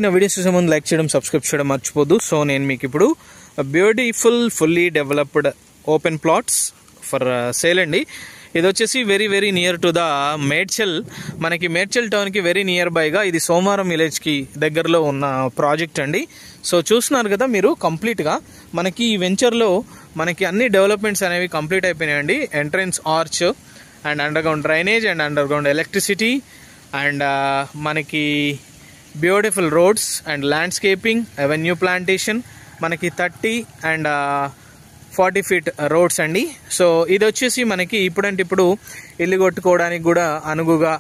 Videos చూసే ముందు like చేయడం సబ్స్క్రైబ్ చేయడం మర్చిపోద్దు. సో నేను మీకు ఇప్పుడు beautiful fully developed open plots for sale అండి. ఇది వచ్చేసి very very near to the Medchal, మనకి మేడ్చల్ టౌన్కి వెరీ నియర్ బైగా ఇది సోమవారం విలేజ్కి దగ్గరలో ఉన్న ప్రాజెక్ట్ అండి. సో చూస్తున్నారు కదా మీరు, కంప్లీట్గా మనకి ఈ వెంచర్లో మనకి అన్ని డెవలప్మెంట్స్ అనేవి కంప్లీట్ అయిపోయినాయండి. Entrance arch and underground drainage and underground electricity and మనకి beautiful roads and landscaping, avenue plantation, మనకి 30 అండ్ 40 ఫీట్ రోడ్స్ అండి. సో ఇది వచ్చేసి మనకి ఇప్పుడంటే ఇప్పుడు ఇల్లు కొట్టుకోవడానికి కూడా అనుగుగా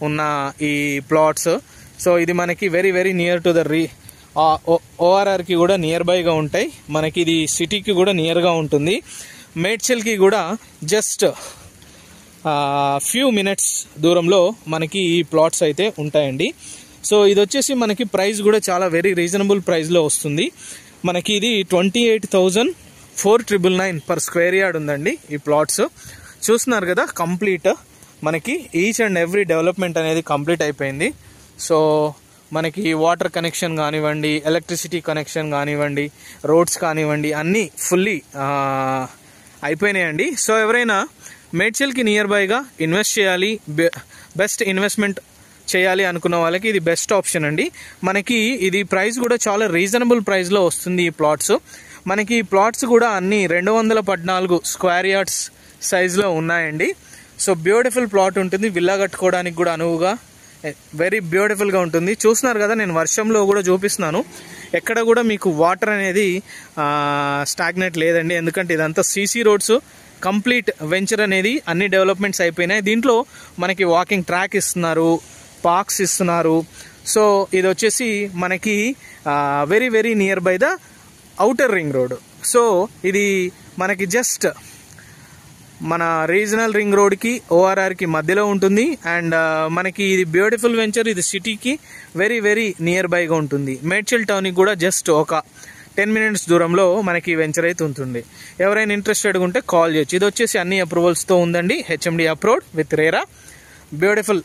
ఉన్న ఈ ప్లాట్స్. సో ఇది మనకి very very near to the ఓఆర్ఆర్కి కూడా నియర్ బైగా ఉంటాయి. మనకి ఇది సిటీకి కూడా నియర్గా ఉంటుంది. మేడ్చల్కి కూడా జస్ట్ ఫ్యూ మినిట్స్ దూరంలో మనకి ఈ ప్లాట్స్ అయితే ఉంటాయండి. సో ఇది వచ్చేసి మనకి ప్రైస్ కూడా చాలా వెరీ రీజనబుల్ ప్రైస్లో వస్తుంది. మనకి ఇది 28,499 పర్ స్క్వేర్ యార్డ్ ఉందండి ఈ ప్లాట్స్. చూస్తున్నారు కదా, కంప్లీట్ మనకి ఈచ్ అండ్ ఎవ్రీ డెవలప్మెంట్ అనేది కంప్లీట్ అయిపోయింది. సో మనకి వాటర్ కనెక్షన్ కానివ్వండి, ఎలక్ట్రిసిటీ కనెక్షన్ కానివ్వండి, రోడ్స్ కానివ్వండి, అన్నీ ఫుల్లీ అయిపోయినాయండి. సో ఎవరైనా మేడ్చల్కి నియర్ బైగా ఇన్వెస్ట్ చేయాలి, బెస్ట్ ఇన్వెస్ట్మెంట్ చేయాలి అనుకున్న వాళ్ళకి ఇది బెస్ట్ ఆప్షన్ అండి. మనకి ఇది ప్రైస్ కూడా చాలా రీజనబుల్ ప్రైస్లో వస్తుంది ఈ ప్లాట్స్. మనకి ఈ ప్లాట్స్ కూడా అన్ని 214 స్క్వేర్ యార్డ్స్ సైజులో ఉన్నాయండి. సో బ్యూటిఫుల్ ప్లాట్ ఉంటుంది, విల్లా కట్టుకోవడానికి కూడా అనువుగా వెరీ బ్యూటిఫుల్గా ఉంటుంది. చూస్తున్నారు కదా, నేను వర్షంలో కూడా చూపిస్తున్నాను, ఎక్కడ కూడా మీకు వాటర్ అనేది స్టాగ్నెట్ లేదండి. ఎందుకంటే ఇదంతా సీసీ రోడ్స్, కంప్లీట్ వెంచర్ అనేది అన్ని డెవలప్మెంట్స్ అయిపోయినాయి. దీంట్లో మనకి వాకింగ్ ట్రాక్ ఇస్తున్నారు, పార్క్స్ ఇస్తున్నారు. సో ఇది వచ్చేసి మనకి very very near by the outer ring road. So ఇది మనకి జస్ట్ మన రీజనల్ రింగ్ రోడ్కి ఓఆర్ఆర్కి మధ్యలో ఉంటుంది. అండ్ మనకి ఇది బ్యూటిఫుల్ వెంచర్, ఇది సిటీకి వెరీ వెరీ నియర్ బైగా ఉంటుంది. మేడ్చల్ టౌన్కి కూడా జస్ట్ ఒక 10 మినిట్స్ దూరంలో మనకి వెంచర్ అయితే ఉంటుంది. ఎవరైనా ఇంట్రెస్టెడ్ ఉంటే కాల్ చేయొచ్చు. ఇది వచ్చేసి అన్ని అప్రూవల్స్తో ఉందండి, HMD approved with RERA. Beautiful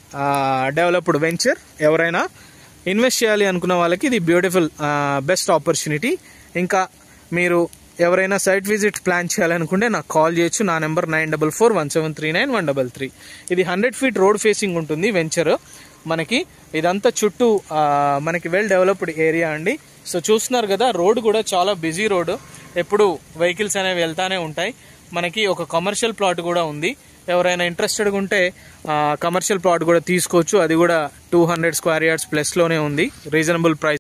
developed venture. ఎవరైనా ఇన్వెస్ట్ చేయాలి అనుకున్న వాళ్ళకి ఇది బ్యూటిఫుల్ బెస్ట్ ఆపర్చునిటీ. ఇంకా మీరు ఎవరైనా సైట్ విజిట్ ప్లాన్ చేయాలనుకుంటే నాకు కాల్ చేయొచ్చు. నా నెంబర్ 9441739133. ఇది 100 ఫీట్ రోడ్ ఫేసింగ్ ఉంటుంది వెంచర్. మనకి ఇదంతా చుట్టూ మనకి వెల్ డెవలప్డ్ ఏరియా అండి. సో చూస్తున్నారు కదా, రోడ్ కూడా చాలా బిజీ రోడ్, ఎప్పుడు వెహికల్స్ అనేవి వెళ్తానే ఉంటాయి. మనకి ఒక కమర్షియల్ ప్లాట్ కూడా ఉంది. ఎవరైనా ఇంట్రెస్టెడ్గా ఉంటే కమర్షియల్ ప్లాట్ కూడా తీసుకోవచ్చు. అది కూడా 200 స్క్వేర్ యార్డ్స్ ప్లస్లోనే ఉంది, రీజనబుల్ ప్రైస్.